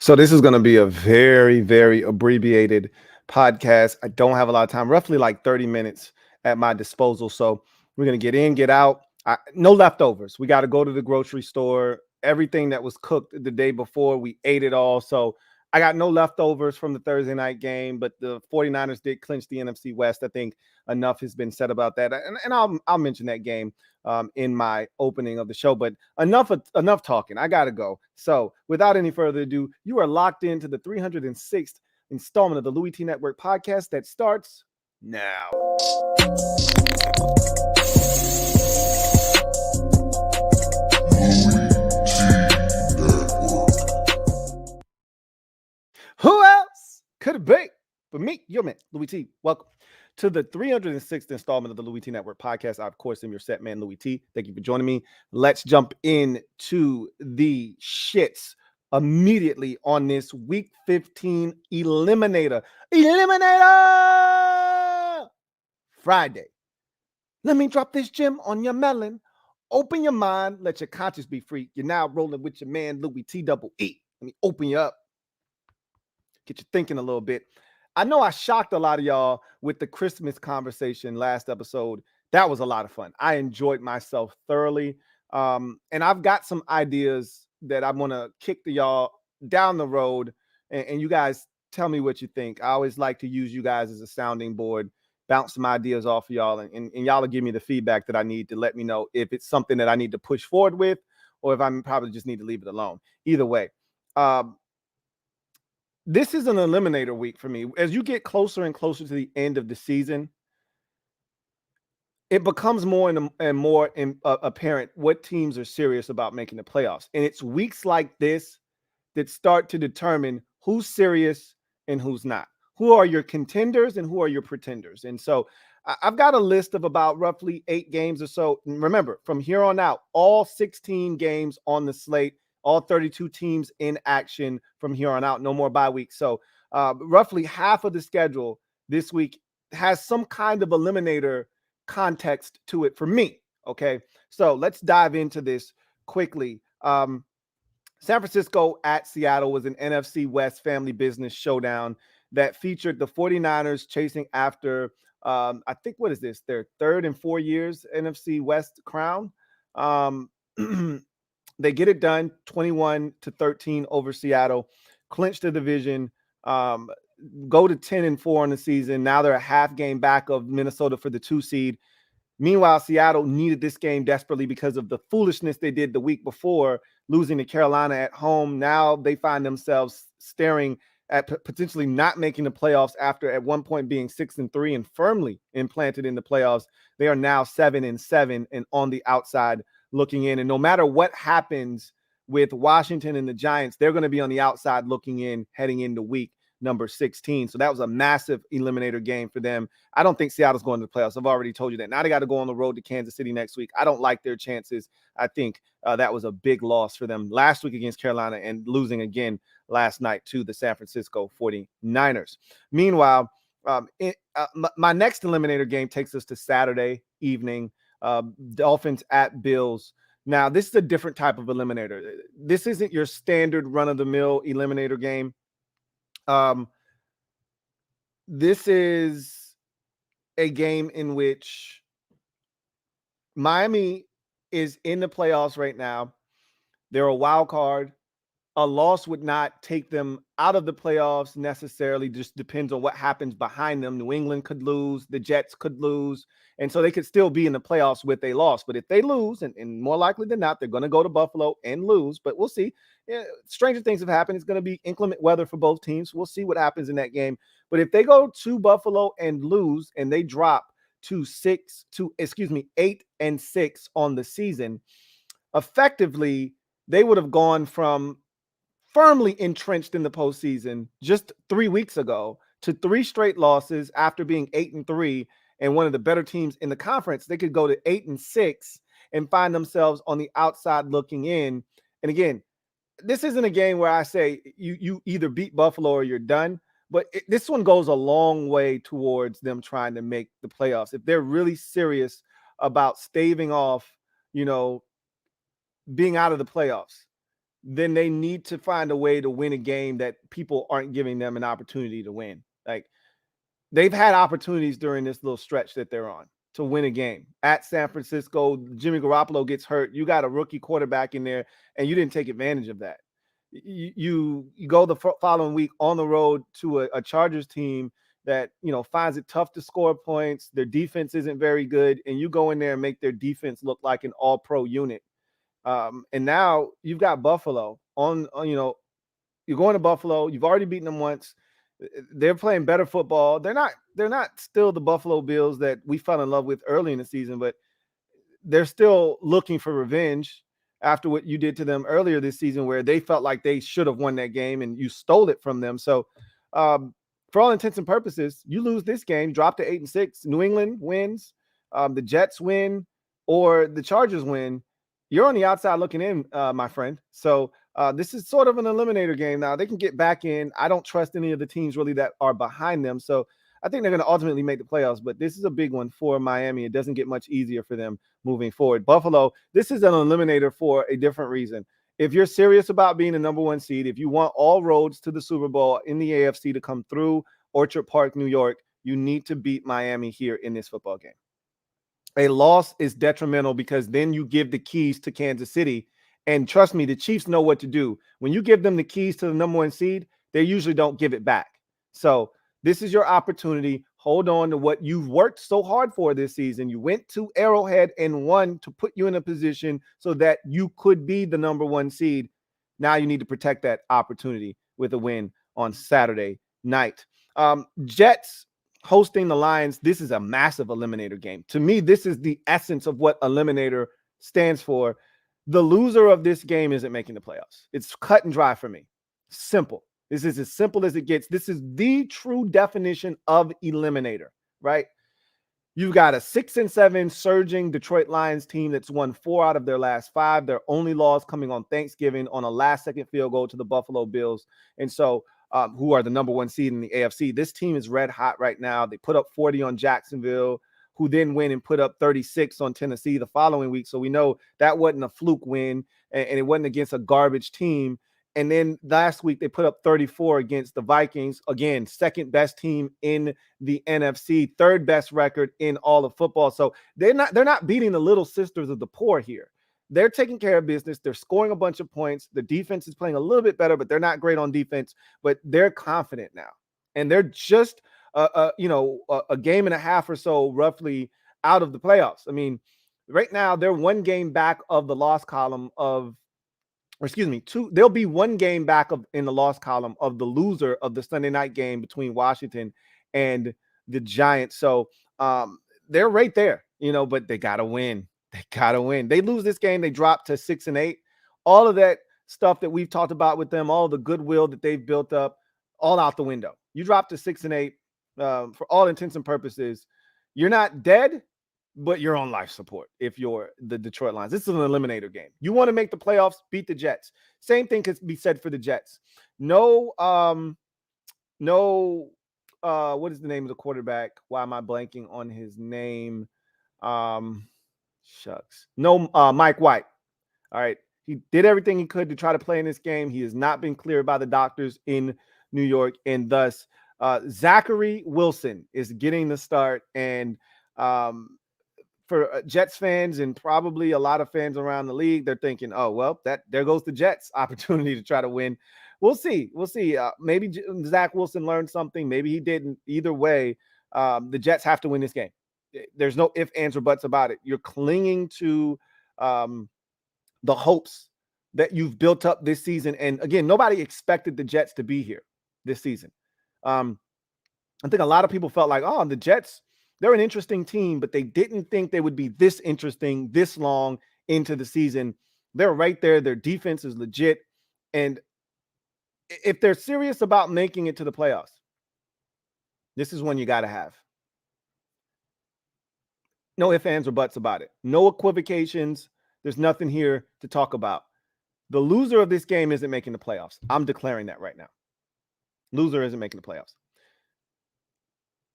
So this is going to be a very, very abbreviated podcast. I don't have a lot of time, roughly like 30 minutes at my disposal. So we're going to get in, get out. No leftovers. We got to go to the grocery store. Everything that was cooked the day before, we ate it all. So I got no leftovers from the Thursday night game, but the 49ers did clinch the NFC West. I think enough has been said about that. And I'll mention that game in my opening of the show. But enough talking. I gotta go. So without any further ado, you are locked into the 306th installment of the Louie T Network podcast that starts now. Who else could it be but me, your man, Louie T? Welcome to the 306th installment of the Louie T Network podcast. I, of course, am your set man, Louie T. Thank you for joining me. Let's jump into the shits immediately on this Week 15 Eliminator. Eliminator! Friday. Let me drop this gem on your melon. Open your mind. Let your conscience be free. You're now rolling with your man, Louie T double E. Let me open you up. Get you thinking a little bit. I know I shocked a lot of y'all with the Christmas conversation last episode. That was a lot of fun. I enjoyed myself thoroughly. And I've got some ideas that I want to kick to y'all down the road. And you guys tell me what you think. I always like to use you guys as a sounding board, bounce some ideas off of y'all, and y'all will give me the feedback that I need to let me know if it's something that I need to push forward with or if I probably just need to leave it alone. Either way. This is an eliminator week for me. As you get closer and closer to the end of the season, it becomes more and more apparent what teams are serious about making the playoffs. And it's weeks like this that start to determine who's serious and who's not. Who are your contenders and who are your pretenders? And so I've got a list of about roughly 8 games or so. And remember, from here on out, all 16 games on the slate, all 32 teams in action from here on out. No more bye weeks. So roughly half of the schedule this week has some kind of eliminator context to it for me. Okay, so let's dive into this quickly. San Francisco at Seattle was an NFC West family business showdown that featured the 49ers chasing after, I think, what is this? Their 3rd in 4 years NFC West crown. They get it done 21-13 over Seattle, clinch the division, go to 10-4 on the season. Now they're a half game back of Minnesota for the 2 seed. Meanwhile, Seattle needed this game desperately because of the foolishness they did the week before, losing to Carolina at home. Now they find themselves staring at potentially not making the playoffs after at one point being 6-3 and firmly implanted in the playoffs. They are now 7-7 and on the outside looking in. And no matter what happens with Washington and the Giants, they're going to be on the outside looking in heading into week number 16. So that was a massive eliminator game for them. I don't think Seattle's going to the playoffs. I've already told you that. Now they got to go on the road to Kansas City next week. I don't like their chances. I think that was a big loss for them last week against Carolina and losing again last night to the San Francisco 49ers. Meanwhile, my next eliminator game takes us to Saturday evening. Dolphins at Bills. Now, this is a different type of eliminator. This isn't your standard run-of-the-mill eliminator game. This is a game in which Miami is in the playoffs right now. They're a wild card. A loss would not take them out of the playoffs necessarily. Just depends on what happens behind them. New England could lose. The Jets could lose. And so they could still be in the playoffs with a loss. But if they lose, and more likely than not, they're going to go to Buffalo and lose. But we'll see. Stranger things have happened. It's going to be inclement weather for both teams. We'll see what happens in that game. But if they go to Buffalo and lose and they drop to 8-6 on the season, effectively, they would have gone from firmly entrenched in the postseason just 3 weeks ago to 3 straight losses after being 8-3 and one of the better teams in the conference. They could go to 8-6 and find themselves on the outside looking in. And again, this isn't a game where I say you either beat Buffalo or you're done, but this one goes a long way towards them trying to make the playoffs. If they're really serious about staving off, being out of the playoffs, then they need to find a way to win a game that people aren't giving them an opportunity to win. Like, they've had opportunities during this little stretch that they're on to win a game. At San Francisco, Jimmy Garoppolo gets hurt. You got a rookie quarterback in there, and you didn't take advantage of that. You go the following week on the road to a Chargers team that, finds it tough to score points. Their defense isn't very good, and you go in there and make their defense look like an all-pro unit. And now you've got Buffalo you're going to Buffalo. You've already beaten them once. They're playing better football. They're not still the Buffalo Bills that we fell in love with early in the season, but they're still looking for revenge after what you did to them earlier this season, where they felt like they should have won that game and you stole it from them. So, for all intents and purposes, you lose this game, drop to 8-6. New England wins, the Jets win, or the Chargers win. You're on the outside looking in, my friend. So this is sort of an eliminator game now. They can get back in. I don't trust any of the teams really that are behind them. So I think they're going to ultimately make the playoffs, but this is a big one for Miami. It doesn't get much easier for them moving forward. Buffalo, this is an eliminator for a different reason. If you're serious about being the number one seed, if you want all roads to the Super Bowl in the AFC to come through Orchard Park, New York, you need to beat Miami here in this football game. A loss is detrimental because then you give the keys to Kansas City. And trust me, the Chiefs know what to do. When you give them the keys to the number one seed, they usually don't give it back. So this is your opportunity. Hold on to what you've worked so hard for this season. You went to Arrowhead and won to put you in a position so that you could be the number one seed. Now you need to protect that opportunity with a win on Saturday night. Jets hosting the Lions. This is a massive eliminator game. To me, this is the essence of what eliminator stands for. The loser of this game isn't making the playoffs. It's cut and dry for me. Simple. This is as simple as it gets. This is the true definition of eliminator, right? You've got a 6-7 surging Detroit Lions team that's won 4 out of their last 5. Their only loss coming on Thanksgiving on a last-second field goal to the Buffalo Bills. And so, who are the number one seed in the AFC. This team is red hot right now. They put up 40 on Jacksonville, who then went and put up 36 on Tennessee the following week. So we know that wasn't a fluke win, and it wasn't against a garbage team. And then last week they put up 34 against the Vikings. Again, second best team in the NFC, third best record in all of football. So they're not beating the little sisters of the poor here. They're taking care of business. They're scoring a bunch of points. The defense is playing a little bit better, but they're not great on defense. But they're confident now, and they're just a game and a half or so roughly out of the playoffs. I mean, right now they're one game back of the loss column of. They'll be one game back in the loss column of the loser of the Sunday night game between Washington and the Giants. So they're right there, but they got to win. They lose this game, they drop to 6-8. All of that stuff that we've talked about with them, all the goodwill that they've built up, all out the window. You drop to 6-8 for all intents and purposes. You're not dead, but you're on life support if you're the Detroit Lions. This is an eliminator game. You want to make the playoffs, beat the Jets. Same thing could be said for the Jets. What is the name of the quarterback? Why am I blanking on his name? Mike White. All right. He did everything he could to try to play in this game. He has not been cleared by the doctors in New York, and thus Zachary Wilson is getting the start. And for Jets fans and probably a lot of fans around the league, they're thinking, oh, well, there goes the Jets' opportunity to try to win. We'll see. Maybe Zach Wilson learned something. Maybe he didn't. Either way, the Jets have to win this game. There's no ifs, ands, or buts about it. You're clinging to the hopes that you've built up this season. And again, nobody expected the Jets to be here this season. I think a lot of people felt like, the Jets, they're an interesting team, but they didn't think they would be this interesting this long into the season. They're right there. Their defense is legit. And if they're serious about making it to the playoffs, this is one you got to have. No ifs, ands, or buts about it. No equivocations. There's nothing here to talk about. The loser of this game isn't making the playoffs. I'm declaring that right now. Loser isn't making the playoffs.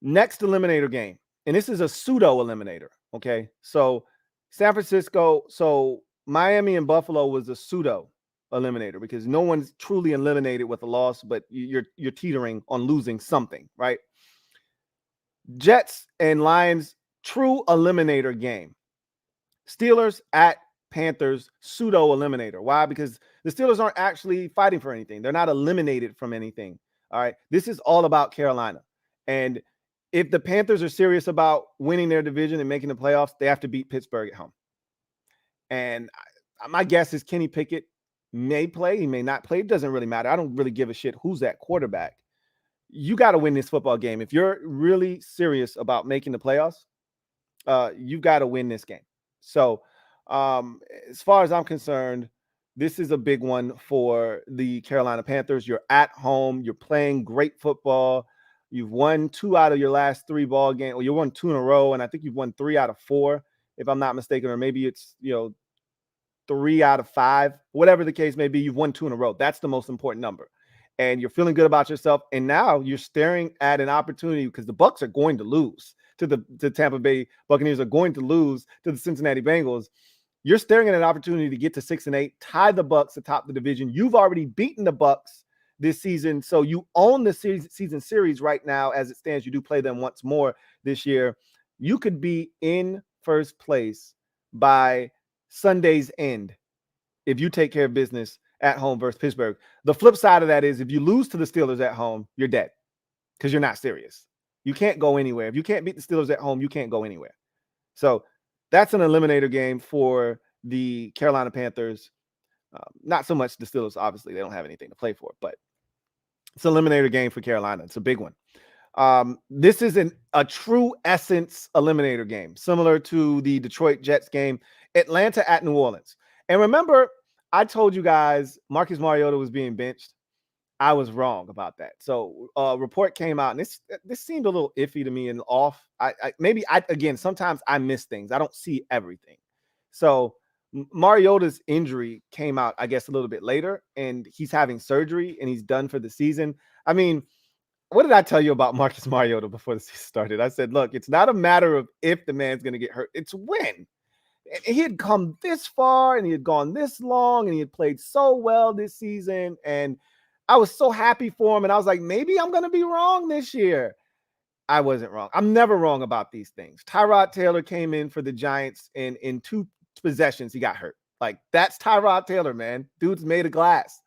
Next eliminator game. And this is a pseudo eliminator. Okay. So San Francisco. So Miami and Buffalo was a pseudo. eliminator because no one's truly eliminated with a loss, but you're teetering on losing something, right? Jets and Lions, true eliminator game. Steelers at Panthers, pseudo eliminator. Why? Because the Steelers aren't actually fighting for anything. They're not eliminated from anything. All right. This is all about Carolina. And if the Panthers are serious about winning their division and making the playoffs, they have to beat Pittsburgh at home. And my guess is Kenny Pickett may play. He may not play. It doesn't really matter. I don't really give a shit who's that quarterback. You got to win this football game. If you're really serious about making the playoffs, you got to win this game. So as far as I'm concerned, this is a big one for the Carolina Panthers. You're at home. You're playing great football. You've won 2 out of your last 3 ball games. Well, you won 2 in a row, and I think you've won 3 out of 4, if I'm not mistaken, or maybe it's 3 out of 5, whatever the case may be. You've won 2 in a row. That's the most important number, and you're feeling good about yourself. And now you're staring at an opportunity because the Bucs are going to lose to the Tampa Bay Buccaneers, are going to lose to the Cincinnati Bengals. You're staring at an opportunity to get to 6-8, tie the Bucs atop the division. You've already beaten the Bucs this season, so you own the season series right now as it stands. You do play them once more this year. You could be in first place by Sunday's end if you take care of business at home versus Pittsburgh. The flip side of that is if you lose to the Steelers at home, you're dead because you're not serious. You can't go anywhere. If you can't beat the Steelers at home, you can't go anywhere. So that's an eliminator game for the Carolina Panthers. Not so much the Steelers, obviously. They don't have anything to play for, but it's an eliminator game for Carolina. It's a big one. This is a true essence eliminator game, similar to the Detroit Jets game. Atlanta at New Orleans. And remember, I told you guys Marcus Mariota was being benched. I was wrong about that. So a report came out, and this seemed a little iffy to me and off. Again, sometimes I miss things. I don't see everything. So Mariota's injury came out, I guess, a little bit later, and he's having surgery, and he's done for the season. I mean, what did I tell you about Marcus Mariota before the season started? I said, look, it's not a matter of if the man's going to get hurt. It's when. He had come this far, and he had gone this long, and he had played so well this season, and I was so happy for him, and I was like, maybe I'm going to be wrong this year. I wasn't wrong. I'm never wrong about these things. Tyrod Taylor came in for the Giants, and in 2 possessions, he got hurt. Like, that's Tyrod Taylor, man. Dude's made of glass.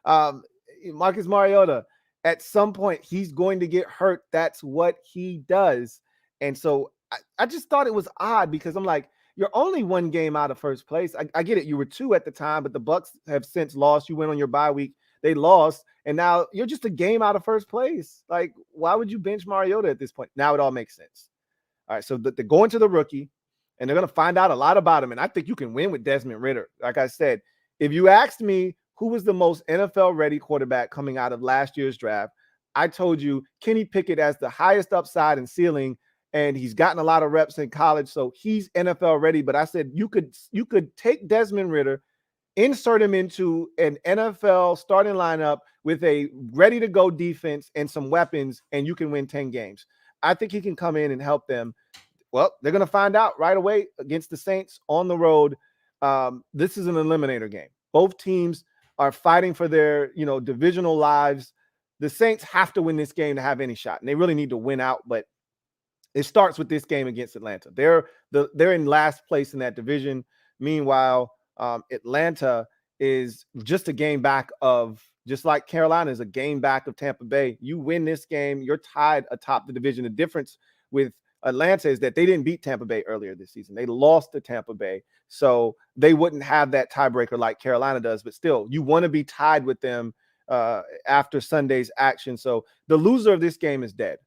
Marcus Mariota, at some point, he's going to get hurt. That's what he does. And so I just thought it was odd because I'm like, you're only 1 game out of first place. I get it. You were 2 at the time, but the Bucs have since lost. You went on your bye week. They lost, and now you're just a game out of first place. Like, why would you bench Mariota at this point? Now it all makes sense. All right, so they're going to the rookie, and they're going to find out a lot about him, and I think you can win with Desmond Ridder. Like I said, if you asked me who was the most NFL-ready quarterback coming out of last year's draft, I told you Kenny Pickett has the highest upside and ceiling, and he's gotten a lot of reps in college, so he's NFL-ready. But I said you could take Desmond Ridder, insert him into an NFL starting lineup with a ready-to-go defense and some weapons, and you can win 10 games. I think he can come in and help them. Well, they're going to find out right away against the Saints on the road. This is an eliminator game. Both teams are fighting for their, divisional lives. The Saints have to win this game to have any shot, and they really need to win out, but it starts with this game against Atlanta. They're in last place in that division. Meanwhile, Atlanta is just a game back of, just like Carolina is a game back of Tampa Bay. You win this game, you're tied atop the division. The difference with Atlanta is that they didn't beat Tampa Bay earlier this season. They lost to Tampa Bay, so they wouldn't have that tiebreaker like Carolina does. But still, you want to be tied with them after Sunday's action. So the loser of this game is dead.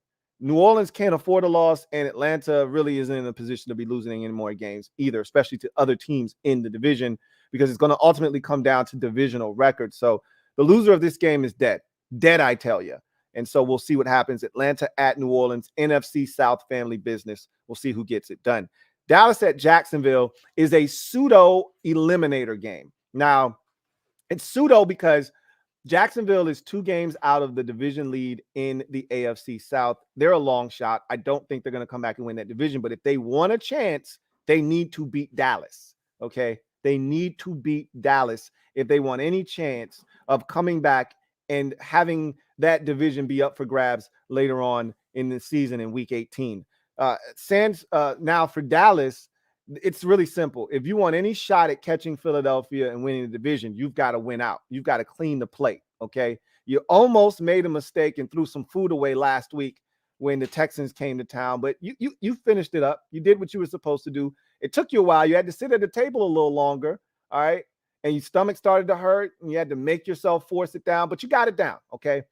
New Orleans can't afford a loss, and Atlanta really isn't in a position to be losing any more games either, especially to other teams in the division, because it's going to ultimately come down to divisional records. So the loser of this game is dead. Dead, I tell you. And so we'll see what happens. Atlanta at New Orleans, NFC South family business. We'll see who gets it done. Dallas at Jacksonville is a pseudo eliminator game. Now, it's pseudo because Jacksonville is 2 games out of the division lead in the AFC South. They're a long shot. I don't think they're going to come back and win that division, but if they want a chance, they need to beat Dallas. Okay. They need to beat Dallas if they want any chance of coming back and having that division be up for grabs later on in the season in week 18. Now for Dallas, it's really simple. If you want any shot at catching Philadelphia and winning the division, you've got to win out. You've got to clean the plate, okay? You almost made a mistake and threw some food away last week when the Texans came to town, but you finished it up. You did what you were supposed to do. It took you a while. You had to sit at the table a little longer, all right? And your stomach started to hurt, and you had to make yourself force it down, but you got it down, okay?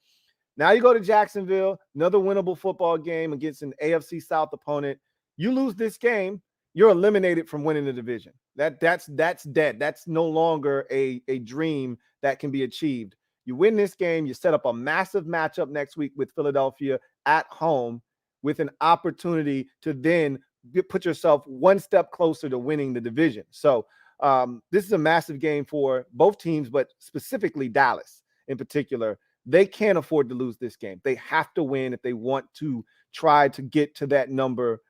Now you go to Jacksonville, another winnable football game against an AFC South opponent. You lose this game, you're eliminated from winning the division. That's dead. That's no longer a dream that can be achieved. You win this game, you set up a massive matchup next week with Philadelphia at home with an opportunity to then put yourself one step closer to winning the division. So this is a massive game for both teams, but specifically Dallas in particular. They can't afford to lose this game. They have to win if they want to try to get to that number,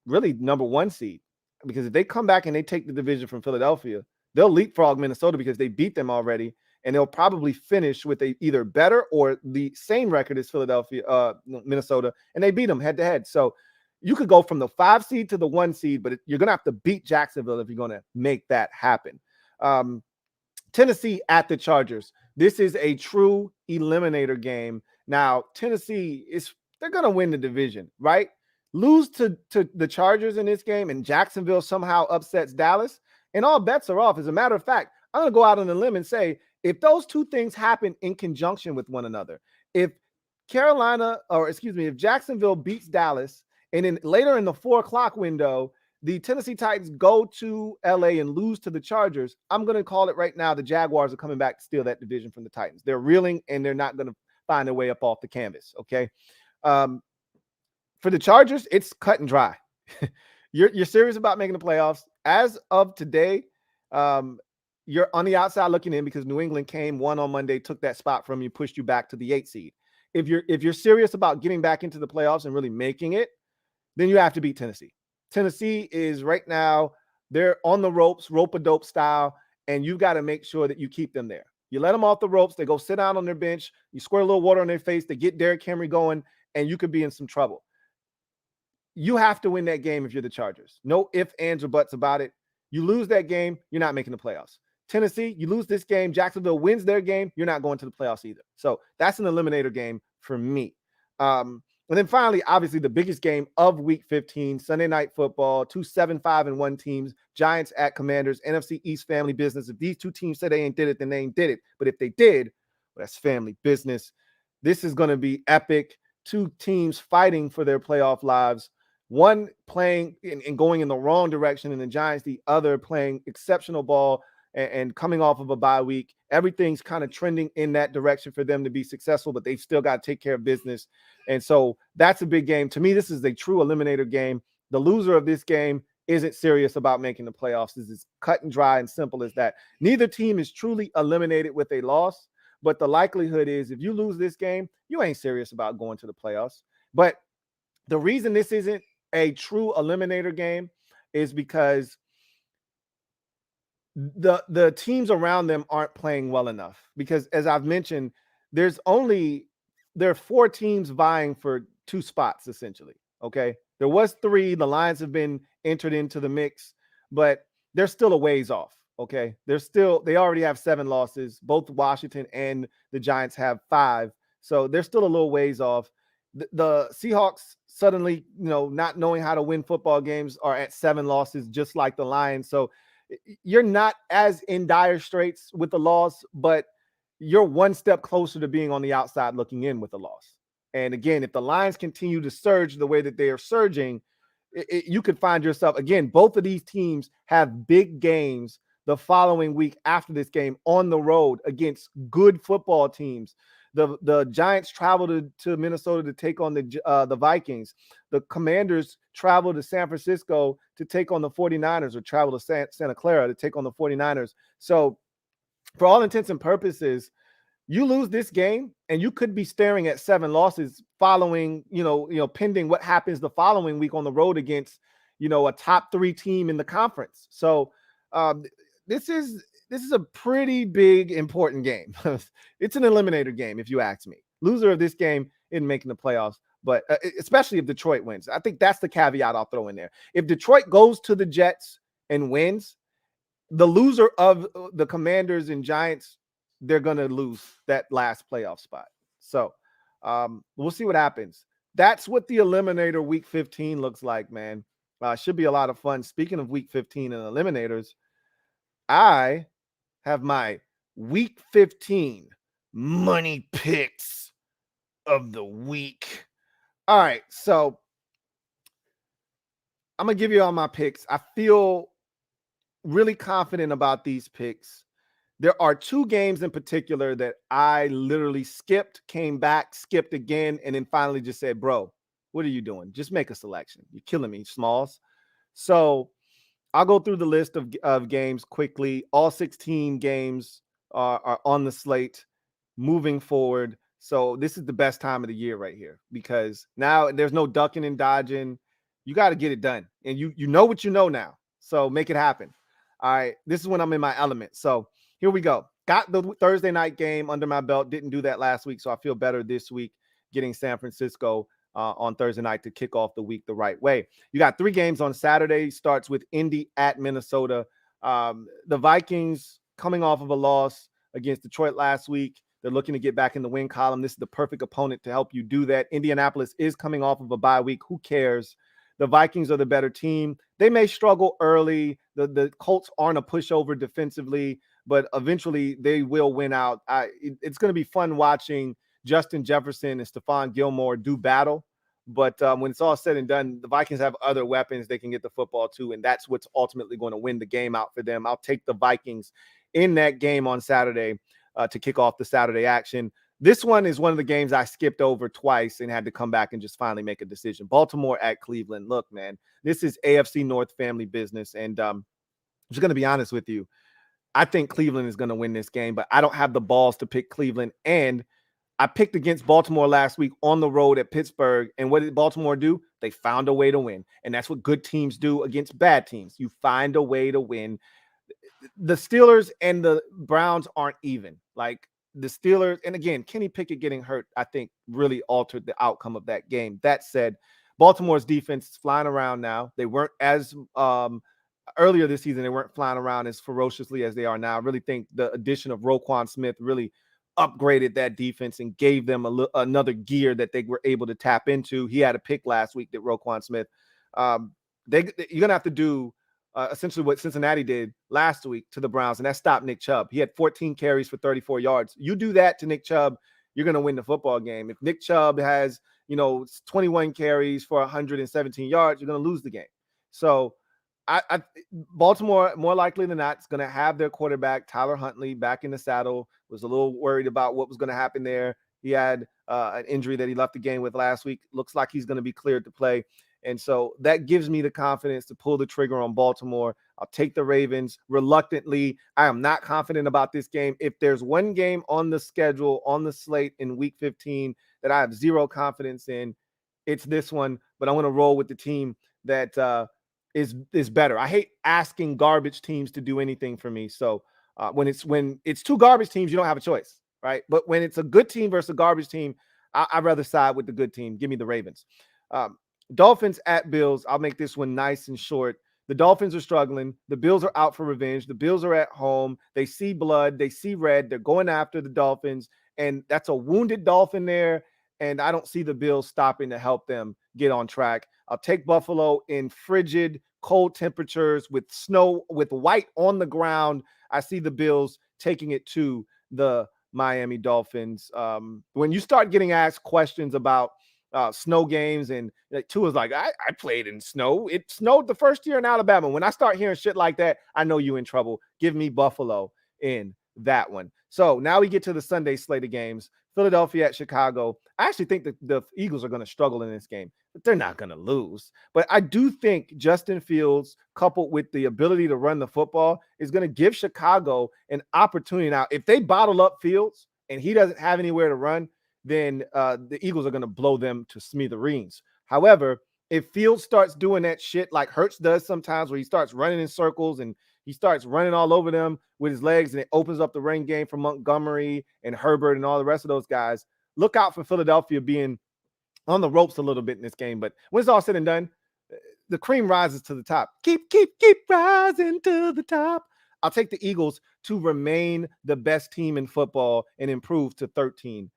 really number 1 seed. Because if they come back and they take the division from Philadelphia, they'll leapfrog Minnesota because they beat them already. And they'll probably finish with a either better or the same record as Minnesota, and they beat them head to head. So you could go from the 5 seed to the 1 seed, but you're going to have to beat Jacksonville if you're going to make that happen. Tennessee at the Chargers. This is a true eliminator game. Now, Tennessee they're going to win the division, right? Lose to the Chargers in this game and Jacksonville somehow upsets Dallas, and all bets are off. As a matter of fact, I'm going to go out on a limb and say, if those two things happen in conjunction with one another, if Jacksonville beats Dallas, and then later in the 4 o'clock window, the Tennessee Titans go to LA and lose to the Chargers, I'm going to call it right now, the Jaguars are coming back to steal that division from the Titans. They're reeling, and they're not going to find their way up off the canvas, okay? For the Chargers, it's cut and dry. You're serious about making the playoffs. As of today, you're on the outside looking in because New England won on Monday, took that spot from you, pushed you back to the 8 seed. If you're serious about getting back into the playoffs and really making it, then you have to beat Tennessee. Tennessee is right now, they're on the ropes, rope-a-dope style, and you've got to make sure that you keep them there. You let them off the ropes, they go sit down on their bench, you squirt a little water on their face, they get Derrick Henry going, and you could be in some trouble. You have to win that game if you're the Chargers. No ifs, ands, or buts about it. You lose that game, you're not making the playoffs. Tennessee, you lose this game, Jacksonville wins their game, you're not going to the playoffs either. So that's an eliminator game for me. And then finally, obviously, the biggest game of Week 15, Sunday Night Football, 2 7-5-1 teams, Giants at Commanders, NFC East family business. If these two teams said they ain't did it, then they ain't did it. But if they did, well, that's family business. This is going to be epic. 2 teams fighting for their playoff lives. One playing and going in the wrong direction in the Giants, the other playing exceptional ball and coming off of a bye week. Everything's kind of trending in that direction for them to be successful, but they've still got to take care of business. And so that's a big game. To me, this is a true eliminator game. The loser of this game isn't serious about making the playoffs. This is cut and dry and simple as that. Neither team is truly eliminated with a loss, but the likelihood is if you lose this game, you ain't serious about going to the playoffs. But the reason this isn't a true eliminator game is because the teams around them aren't playing well enough. Because as I've mentioned, there are 4 teams vying for 2 spots essentially. Okay, there was 3. The Lions have been entered into the mix, but they're still a ways off. Okay, they already have 7 losses. Both Washington and the Giants have 5, so they're still a little ways off. The Seahawks suddenly, not knowing how to win football games, are at 7 losses, just like the Lions. So you're not as in dire straits with the loss, but you're one step closer to being on the outside looking in with the loss. And again, if the Lions continue to surge the way that they are surging, you could find yourself, again, both of these teams have big games the following week after this game on the road against good football teams. The Giants travel to Minnesota to take on the Vikings. The Commanders travel to San Francisco to take on the 49ers, or travel to Santa Clara to take on the 49ers. So for all intents and purposes, you lose this game and you could be staring at 7 losses following, pending what happens the following week on the road against, a top 3 team in the conference. So Um, this is a pretty big important game. It's an eliminator game, if you ask me. Loser of this game isn't making the playoffs, but especially if Detroit wins. I think that's the caveat I'll throw in there. If Detroit goes to the Jets and wins, the loser of the Commanders and Giants, they're going to lose that last playoff spot. So we'll see what happens. That's what the Eliminator Week 15 looks like, man. Should be a lot of fun. Speaking of Week 15 and Eliminators, I have my Week 15 money picks of the week. All right, so I'm going to give you all my picks. I feel really confident about these picks. There are two games in particular that I literally skipped, came back, skipped again, and then finally just said, bro, what are you doing? Just make a selection. You're killing me, Smalls. So I'll go through the list of games quickly. All 16 games are on the slate moving forward. So this is the best time of the year right here, because now there's no ducking and dodging. You got to get it done. And you know what you know now. So make it happen. All right. This is when I'm in my element. So here we go. Got the Thursday night game under my belt. Didn't do that last week, so I feel better this week getting San Francisco on Thursday night to kick off the week the right way. You got 3 games on Saturday. Starts with Indy at Minnesota. The Vikings coming off of a loss against Detroit last week. They're looking to get back in the win column. This is the perfect opponent to help you do that. Indianapolis is coming off of a bye week. Who cares? The Vikings are the better team. They may struggle early. The Colts aren't a pushover defensively, but eventually they will win out. It's going to be fun watching Justin Jefferson and Stephon Gilmore do battle. But when it's all said and done, the Vikings have other weapons they can get the football to, and that's what's ultimately going to win the game out for them. I'll take the Vikings in that game on Saturday to kick off the Saturday action. This one is one of the games I skipped over twice and had to come back and just finally make a decision. Baltimore at Cleveland. Look, man, this is AFC North family business. And I'm just going to be honest with you. I think Cleveland is going to win this game, but I don't have the balls to pick Cleveland. And I picked against Baltimore last week on the road at Pittsburgh. And what did Baltimore do? They found a way to win. And that's what good teams do against bad teams. You find a way to win. The Steelers and the Browns aren't even. Like, the Steelers, and again, Kenny Pickett getting hurt, I think, really altered the outcome of that game. That said, Baltimore's defense is flying around now. They weren't as earlier this season, they weren't flying around as ferociously as they are now. I really think the addition of Roquan Smith really upgraded that defense and gave them another gear that they were able to tap into. He had a pick last week, that Roquan Smith. You're going to have to do essentially what Cincinnati did last week to the Browns, and that stopped Nick Chubb. He had 14 carries for 34 yards. You do that to Nick Chubb, you're going to win the football game. If Nick Chubb has, 21 carries for 117 yards, you're going to lose the game. So Baltimore, more likely than not, is going to have their quarterback, Tyler Huntley, back in the saddle. Was a little worried about what was going to happen there. He had an injury that he left the game with last week. Looks like he's going to be cleared to play. And so that gives me the confidence to pull the trigger on Baltimore. I'll take the Ravens reluctantly. I am not confident about this game. If there's one game on the schedule, on the slate in week 15 that I have zero confidence in, it's this one. But I want to roll with the team that is better. I hate asking garbage teams to do anything for me. So when it's two garbage teams, you don't have a choice, right? But when it's a good team versus a garbage team, I'd rather side with the good team. Give me the Ravens. Dolphins at Bills. I'll make this one nice and short. The Dolphins are struggling. The Bills are out for revenge. The Bills are at home. They see blood. They see red. They're going after the Dolphins. And that's a wounded Dolphin there. And I don't see the Bills stopping to help them get on track. I'll take Buffalo in frigid, cold temperatures with snow, with white on the ground. I see the Bills taking it to the Miami Dolphins. When you start getting asked questions about snow games, and Tua's like, I played in snow. It snowed the first year in Alabama. When I start hearing shit like that, I know you in trouble. Give me Buffalo in that one. So now we get to the Sunday slate of games. Philadelphia at Chicago. I actually think that the Eagles are going to struggle in this game, but they're not going to lose. But I do think Justin Fields, coupled with the ability to run the football, is going to give Chicago an opportunity. Now, if they bottle up Fields and he doesn't have anywhere to run, then the Eagles are going to blow them to smithereens. However, if Fields starts doing that shit like Hurts does sometimes, where he starts running in circles and he starts running all over them with his legs, and it opens up the run game for Montgomery and Herbert and all the rest of those guys. Look out for Philadelphia being on the ropes a little bit in this game. But when it's all said and done, the cream rises to the top. Keep rising to the top. I'll take the Eagles to remain the best team in football and improve to 13-1.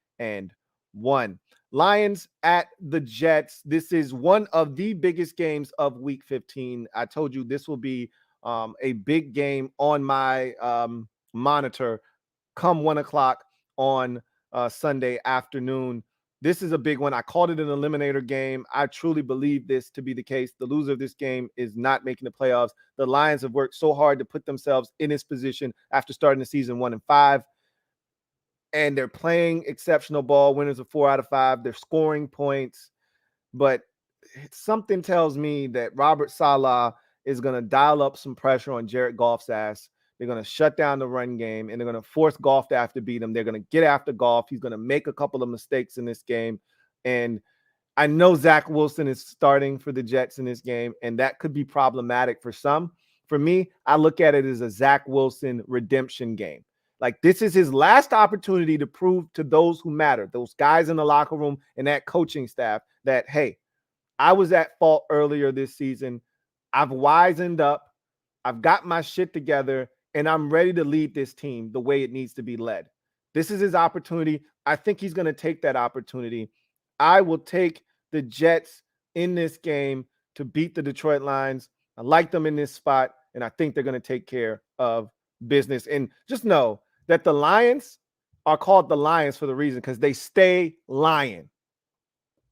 Lions at the Jets. This is one of the biggest games of Week 15. I told you this will be a big game on my monitor come 1 o'clock on Sunday afternoon. This is a big one. I called it an eliminator game. I truly believe this to be the case. The loser of this game is not making the playoffs. The Lions have worked so hard to put themselves in this position after starting the season 1-5. And they're playing exceptional ball. Winners of 4 out of 5. They're scoring points. But something tells me that Robert Saleh is going to dial up some pressure on Jared Goff's ass. They're going to shut down the run game, and they're going to force Goff to have to beat him. They're going to get after Goff. He's going to make a couple of mistakes in this game. And I know Zach Wilson is starting for the Jets in this game, and that could be problematic for some. For me, I look at it as a Zach Wilson redemption game. Like, this is his last opportunity to prove to those who matter, those guys in the locker room and that coaching staff, that, hey, I was at fault earlier this season. I've wisened up. I've got my shit together, and I'm ready to lead this team the way it needs to be led. This is his opportunity. I think he's going to take that opportunity. I will take the Jets in this game to beat the Detroit Lions. I like them in this spot, and I think they're going to take care of business. And just know that the Lions are called the Lions for the reason, because they stay lying.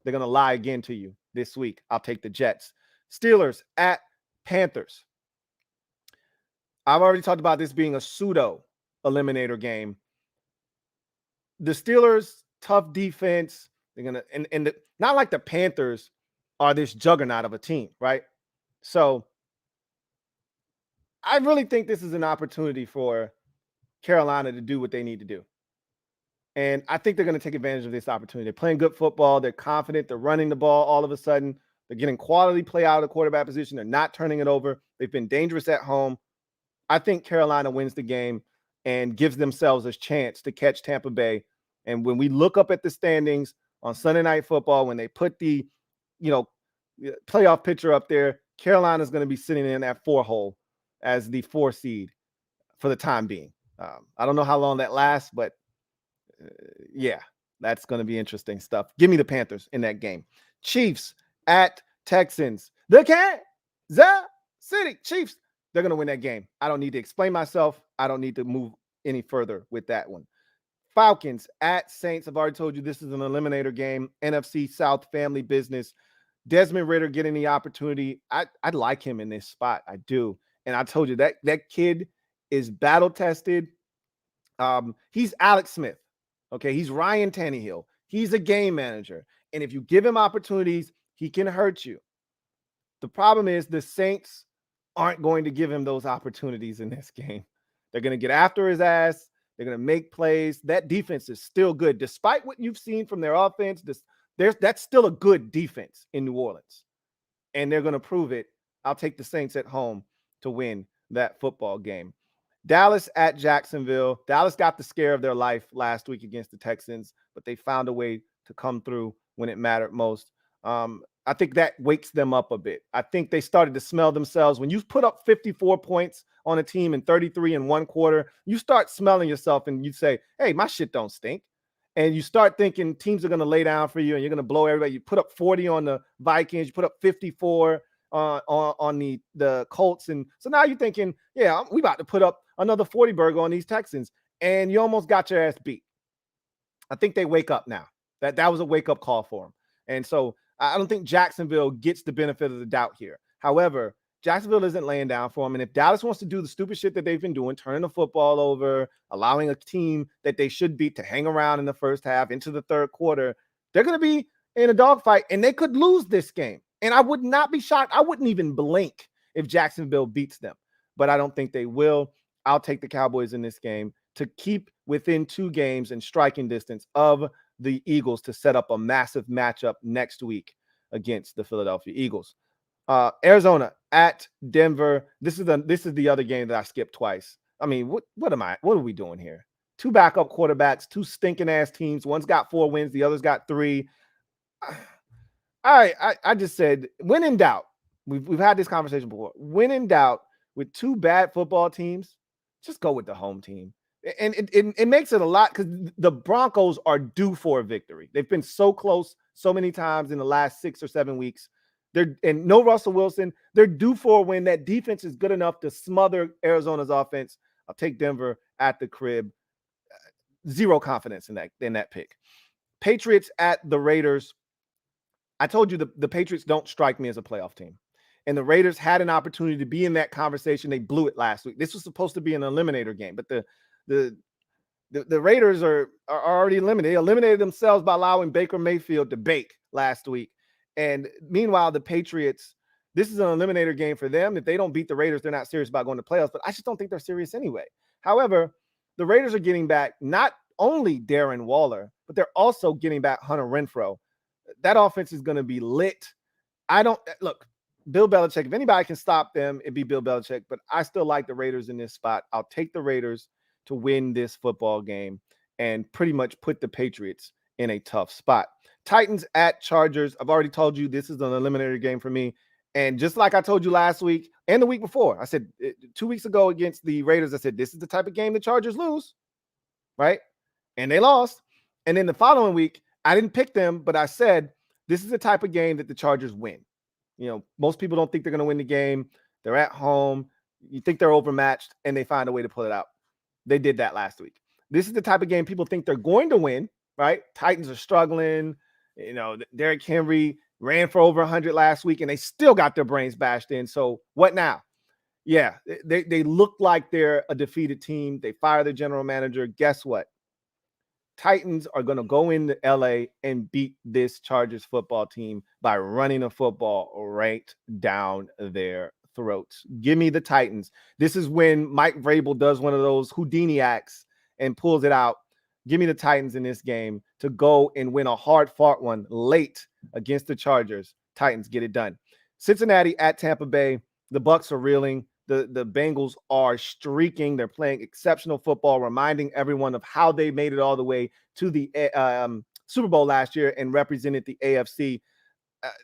They're going to lie again to you this week. I'll take the Jets. Steelers at Panthers. I've already talked about this being a pseudo eliminator game. The Steelers, tough defense. They're gonna not like the Panthers are this juggernaut of a team, right? So I really think this is an opportunity for Carolina to do what they need to do. And I think they're going to take advantage of this opportunity. They're playing good football. They're confident. They're running the ball all of a sudden. They're getting quality play out of the quarterback position. They're not turning it over. They've been dangerous at home. I think Carolina wins the game and gives themselves a chance to catch Tampa Bay. And when we look up at the standings on Sunday Night Football, when they put the, playoff picture up there, Carolina's going to be sitting in that 4 hole as the 4 seed for the time being. I don't know how long that lasts, but yeah, that's going to be interesting stuff. Give me the Panthers in that game. Chiefs at Texans. The Kansas City Chiefs. They're going to win that game. I don't need to explain myself. I don't need to move any further with that one. Falcons at Saints. I've already told you this is an eliminator game. NFC South family business. Desmond Ridder getting the opportunity. I'd like him in this spot. I do. And I told you that kid is battle tested. He's Alex Smith. Okay. He's Ryan Tannehill. He's a game manager. And if you give him opportunities, he can hurt you. The problem is the Saints aren't going to give him those opportunities in this game. They're going to get after his ass. They're going to make plays. That defense is still good. Despite what you've seen from their offense, that's still a good defense in New Orleans. And they're going to prove it. I'll take the Saints at home to win that football game. Dallas at Jacksonville. Dallas got the scare of their life last week against the Texans, but they found a way to come through when it mattered most. I think that wakes them up a bit. I think they started to smell themselves. When you put up 54 points on a team in 33 in one quarter, you start smelling yourself and you say, hey, my shit don't stink. And you start thinking teams are going to lay down for you and you're going to blow everybody. You put up 40 on the Vikings. You put up 54 on the Colts. And so now you're thinking, yeah, we about to put up another 40 burger on these Texans. And you almost got your ass beat. I think they wake up now. That was a wake-up call for them. And so I don't think Jacksonville gets the benefit of the doubt here. However, Jacksonville isn't laying down for them. And if Dallas wants to do the stupid shit that they've been doing, turning the football over, allowing a team that they should beat to hang around in the first half into the third quarter, they're going to be in a dogfight and they could lose this game. And I would not be shocked. I wouldn't even blink if Jacksonville beats them. But I don't think they will. I'll take the Cowboys in this game to keep within 2 games and striking distance of the Eagles to set up a massive matchup next week against the Philadelphia Eagles. Arizona at Denver. This is the other game that I skipped twice. I mean, what are we doing here? Two backup quarterbacks, two stinking ass teams. One's got 4 wins, the other's got 3. All right, I just said, when in doubt, we've had this conversation before. When in doubt, with 2 bad football teams, just go with the home team. And it makes it a lot, because the Broncos are due for a victory. They've been so close so many times in the last 6 or 7 weeks. And no Russell Wilson. They're due for a win. That defense is good enough to smother Arizona's offense. I'll take Denver at the crib. Zero confidence in that pick. Patriots at the Raiders. I told you the Patriots don't strike me as a playoff team. And the Raiders had an opportunity to be in that conversation. They blew it last week. This was supposed to be an eliminator game, but the Raiders are already eliminated. They eliminated themselves by allowing Baker Mayfield to bake last week. And meanwhile, the Patriots, this is an eliminator game for them. If they don't beat the Raiders, they're not serious about going to playoffs, but I just don't think they're serious anyway. However, the Raiders are getting back not only Darren Waller, but they're also getting back Hunter Renfrow. That offense is going to be lit. Look, Bill Belichick, if anybody can stop them, it'd be Bill Belichick, but I still like the Raiders in this spot. I'll take the Raiders to win this football game and pretty much put the Patriots in a tough spot. Titans at Chargers. I've already told you this is an eliminator game for me. And just like I told you last week and the week before, I said 2 weeks ago against the Raiders, I said, this is the type of game the Chargers lose, right? And they lost. And then the following week, I didn't pick them, but I said, this is the type of game that the Chargers win. You know, most people don't think they're going to win the game. They're at home. You think they're overmatched, and they find a way to pull it out. They did that last week. This is the type of game people think they're going to win, right? Titans are struggling. You know, Derrick Henry ran for over 100 last week, and they still got their brains bashed in. So what now? Yeah, they look like they're a defeated team. They fire their general manager. Guess what? Titans are going to go into LA and beat this Chargers football team by running a football right down their throats. Give me the Titans. This is when Mike Vrabel does one of those Houdini acts and pulls it out. Give me the Titans in this game to go and win a hard-fought one late against the Chargers. Titans get it done. Cincinnati at Tampa Bay. The Bucs are reeling. The Bengals are streaking. They're playing exceptional football, reminding everyone of how they made it all the way to the Super Bowl last year and represented the AFC.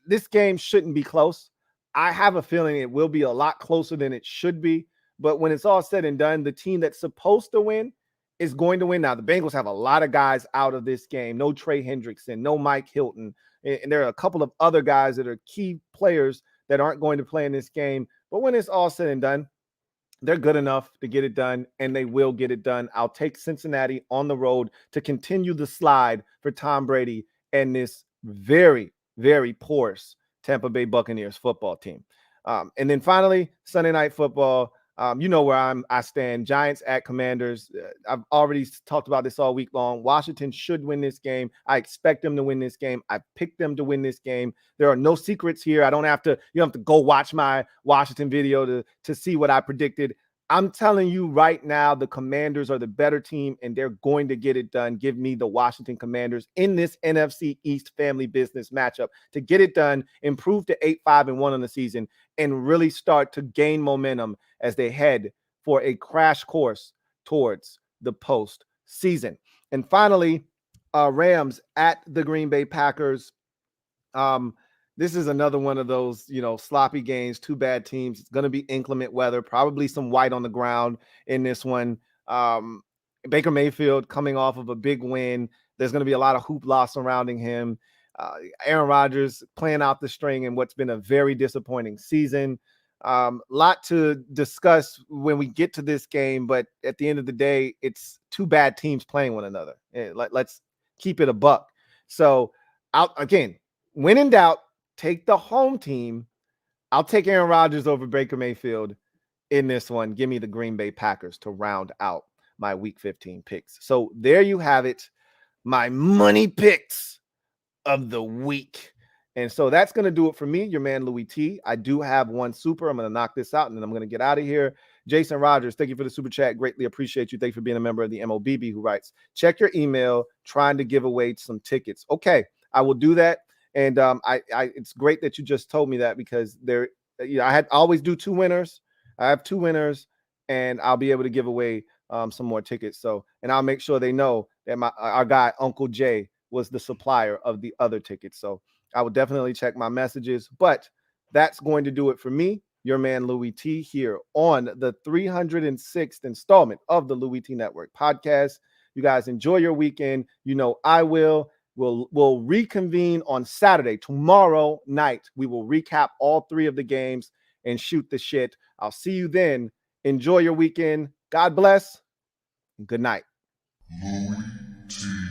This game shouldn't be close. I have a feeling it will be a lot closer than it should be. But when it's all said and done, the team that's supposed to win is going to win. Now, the Bengals have a lot of guys out of this game. No Trey Hendrickson, no Mike Hilton. And there are a couple of other guys that are key players that aren't going to play in this game. But when it's all said and done, they're good enough to get it done, and they will get it done. I'll take Cincinnati on the road to continue the slide for Tom Brady and this very, very porous Tampa Bay Buccaneers football team. And then finally, Sunday Night Football. You know where I stand. Giants at Commanders. I've already talked about this all week long. Washington should win this game. I expect them to win this game. I picked them to win this game. There are no secrets here. You don't have to go watch my Washington video to see what I predicted. I'm telling you right now, the Commanders are the better team, and they're going to get it done. Give me the Washington Commanders in this NFC East family business matchup to get it done, improve to 8-5-1 on the season, and really start to gain momentum as they head for a crash course towards the postseason. And finally, Rams at the Green Bay Packers. This is another one of those, sloppy games, 2 bad teams. It's going to be inclement weather, probably some white on the ground in this one. Baker Mayfield coming off of a big win. There's going to be a lot of hoopla surrounding him. Aaron Rodgers playing out the string in what's been a very disappointing season. Lot to discuss when we get to this game, but at the end of the day, it's 2 bad teams playing one another. Let's keep it a buck. So, again, when in doubt, take the home team. I'll take Aaron Rodgers over Baker Mayfield in this one. Give me the Green Bay Packers to round out my Week 15 picks. So there you have it, my money picks of the week. And so that's going to do it for me, your man Louie T. I do have one super. I'm going to knock this out, and then I'm going to get out of here. Jason Rogers, thank you for the super chat. Greatly appreciate you. Thank you for being a member of the MOBB, who writes, check your email, trying to give away some tickets. Okay, I will do that. And it's great that you just told me that, because there, I always do 2 winners. I have 2 winners, and I'll be able to give away some more tickets. So, and I'll make sure they know that our guy Uncle Jay was the supplier of the other tickets. So I will definitely check my messages. But that's going to do it for me, your man Louie T, here on the 306th installment of the Louie T Network podcast. You guys enjoy your weekend. I will. We'll reconvene on Saturday. Tomorrow night, we will recap all 3 of the games and shoot the shit. I'll see you then. Enjoy your weekend. God bless. And good night. LouieTeeNetwork.